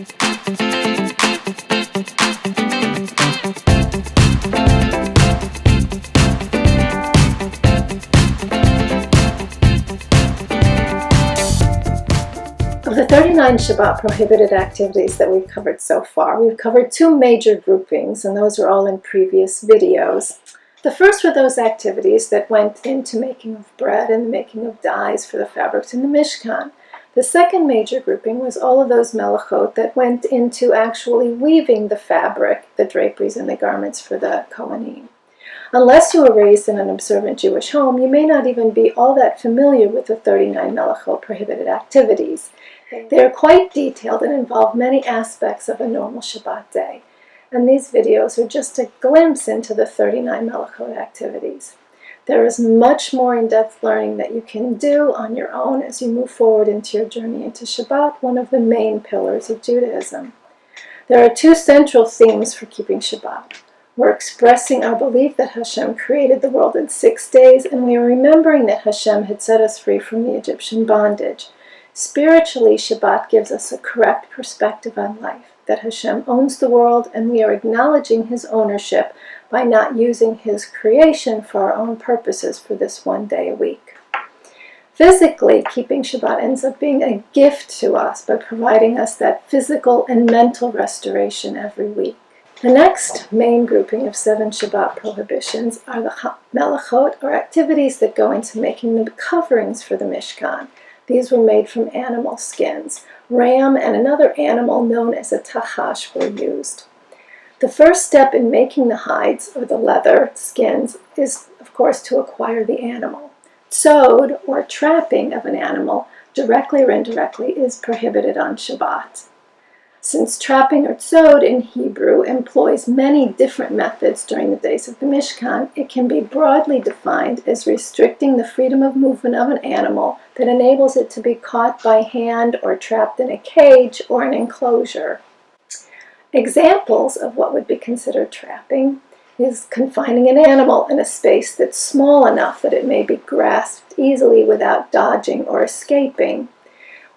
Of the 39 Shabbat prohibited activities that we've covered so far, we've covered two major groupings, and those are all in previous videos. The first were those activities that went into making of bread and the making of dyes for the fabrics in the Mishkan. The second major grouping was all of those melachot that went into actually weaving the fabric, the draperies, and the garments for the Kohanim. Unless you were raised in an observant Jewish home, you may not even be all that familiar with the 39 melachot prohibited activities. They are quite detailed and involve many aspects of a normal Shabbat day. And these videos are just a glimpse into the 39 melachot activities. There is much more in-depth learning that you can do on your own as you move forward into your journey into Shabbat, one of the main pillars of Judaism. There are two central themes for keeping Shabbat. We're expressing our belief that Hashem created the world in 6 days, and we are remembering that Hashem had set us free from the Egyptian bondage. Spiritually, Shabbat gives us a correct perspective on life, that Hashem owns the world, and we are acknowledging His ownership by not using His creation for our own purposes for this one day a week. Physically, keeping Shabbat ends up being a gift to us by providing us that physical and mental restoration every week. The next main grouping of 7 Shabbat prohibitions are the Melachot, or activities that go into making the coverings for the Mishkan. These were made from animal skins. Ram and another animal known as a tachash were used. The first step in making the hides, or the leather skins, is, of course, to acquire the animal. Tzod, or trapping of an animal, directly or indirectly, is prohibited on Shabbat. Since trapping, or tzod in Hebrew, employs many different methods during the days of the Mishkan, it can be broadly defined as restricting the freedom of movement of an animal that enables it to be caught by hand or trapped in a cage or an enclosure. Examples of what would be considered trapping is confining an animal in a space that's small enough that it may be grasped easily without dodging or escaping,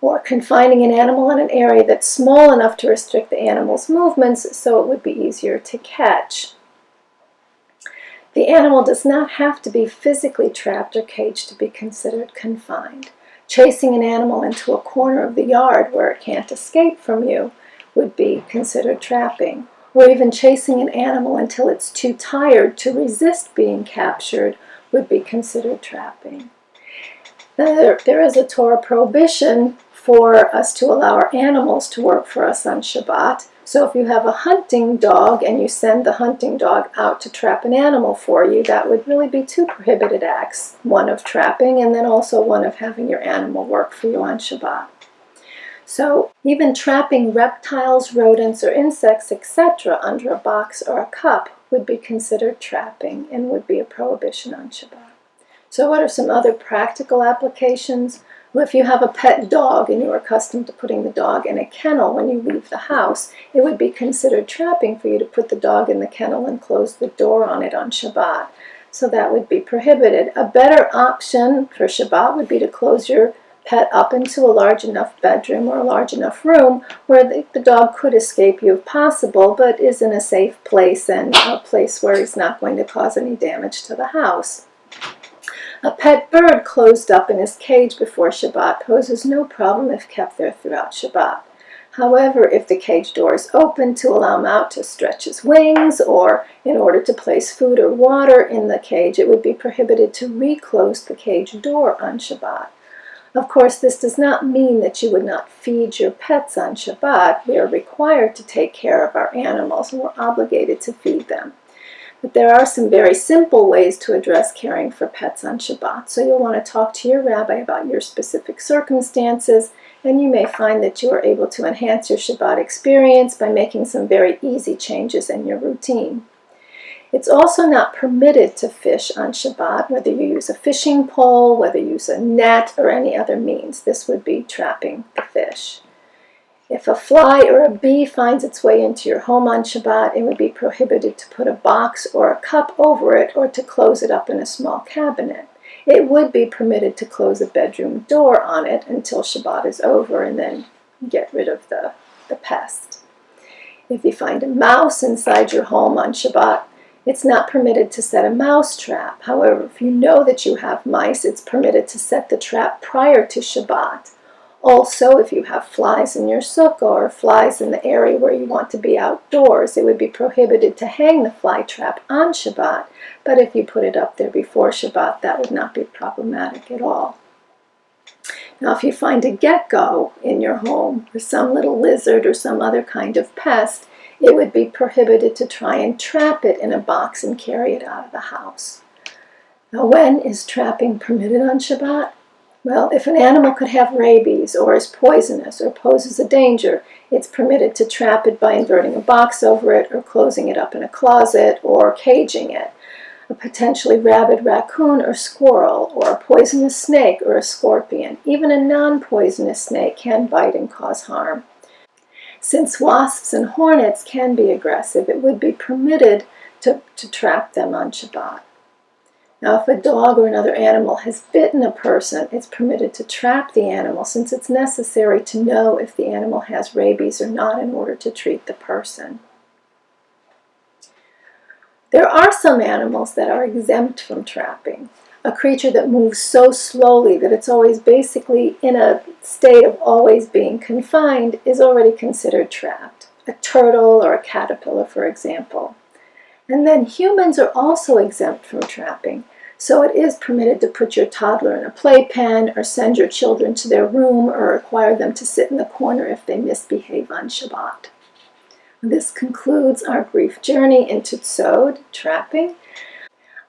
or confining an animal in an area that's small enough to restrict the animal's movements so it would be easier to catch. The animal does not have to be physically trapped or caged to be considered confined. Chasing an animal into a corner of the yard where it can't escape from you would be considered trapping, or even chasing an animal until it's too tired to resist being captured would be considered trapping. Now, there is a Torah prohibition for us to allow our animals to work for us on Shabbat. So if you have a hunting dog and you send the hunting dog out to trap an animal for you, that would really be 2 prohibited acts, one of trapping and then also one of having your animal work for you on Shabbat. So even trapping reptiles, rodents, or insects, etc. under a box or a cup would be considered trapping and would be a prohibition on Shabbat. So what are some other practical applications? Well, if you have a pet dog and you're accustomed to putting the dog in a kennel when you leave the house, it would be considered trapping for you to put the dog in the kennel and close the door on it on Shabbat. So that would be prohibited. A better option for Shabbat would be to close your pet up into a large enough bedroom or a large enough room where the dog could escape you if possible, but is in a safe place and a place where he's not going to cause any damage to the house. A pet bird closed up in his cage before Shabbat poses no problem if kept there throughout Shabbat. However, if the cage door is open to allow him out to stretch his wings or in order to place food or water in the cage, it would be prohibited to reclose the cage door on Shabbat. Of course, this does not mean that you would not feed your pets on Shabbat. We are required to take care of our animals and we're obligated to feed them. But there are some very simple ways to address caring for pets on Shabbat. So you'll want to talk to your rabbi about your specific circumstances, and you may find that you are able to enhance your Shabbat experience by making some very easy changes in your routine. It's also not permitted to fish on Shabbat, whether you use a fishing pole, whether you use a net, or any other means. This would be trapping the fish. If a fly or a bee finds its way into your home on Shabbat, it would be prohibited to put a box or a cup over it or to close it up in a small cabinet. It would be permitted to close a bedroom door on it until Shabbat is over and then get rid of the the pest. If you find a mouse inside your home on Shabbat, it's not permitted to set a mouse trap. However, if you know that you have mice, it's permitted to set the trap prior to Shabbat. Also, if you have flies in your sukkah or flies in the area where you want to be outdoors, it would be prohibited to hang the fly trap on Shabbat. But if you put it up there before Shabbat, that would not be problematic at all. Now, if you find a gecko in your home, or some little lizard or some other kind of pest, it would be prohibited to try and trap it in a box and carry it out of the house. Now, when is trapping permitted on Shabbat? Well, if an animal could have rabies or is poisonous or poses a danger, it's permitted to trap it by inverting a box over it or closing it up in a closet or caging it. A potentially rabid raccoon or squirrel, or a poisonous snake or a scorpion. Even a non-poisonous snake can bite and cause harm. Since wasps and hornets can be aggressive, it would be permitted to trap them on Shabbat. Now, if a dog or another animal has bitten a person, it's permitted to trap the animal, since it's necessary to know if the animal has rabies or not in order to treat the person. There are some animals that are exempt from trapping. A creature that moves so slowly that it's always basically in a state of always being confined is already considered trapped. A turtle or a caterpillar, for example. And then humans are also exempt from trapping. So it is permitted to put your toddler in a playpen or send your children to their room or require them to sit in the corner if they misbehave on Shabbat. This concludes our brief journey into Tzad, trapping.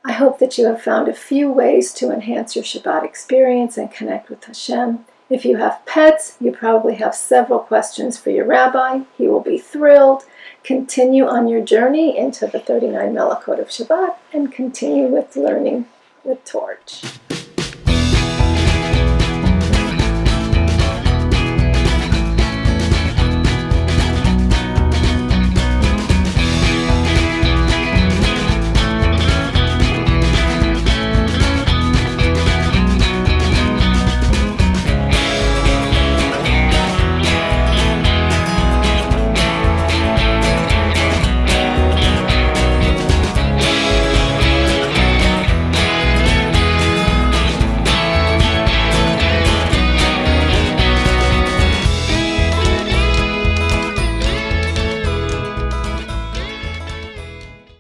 I hope that you have found a few ways to enhance your Shabbat experience and connect with Hashem. If you have pets, you probably have several questions for your rabbi. He will be thrilled. Continue on your journey into the 39 Melachot of Shabbat and continue with learning with Torch.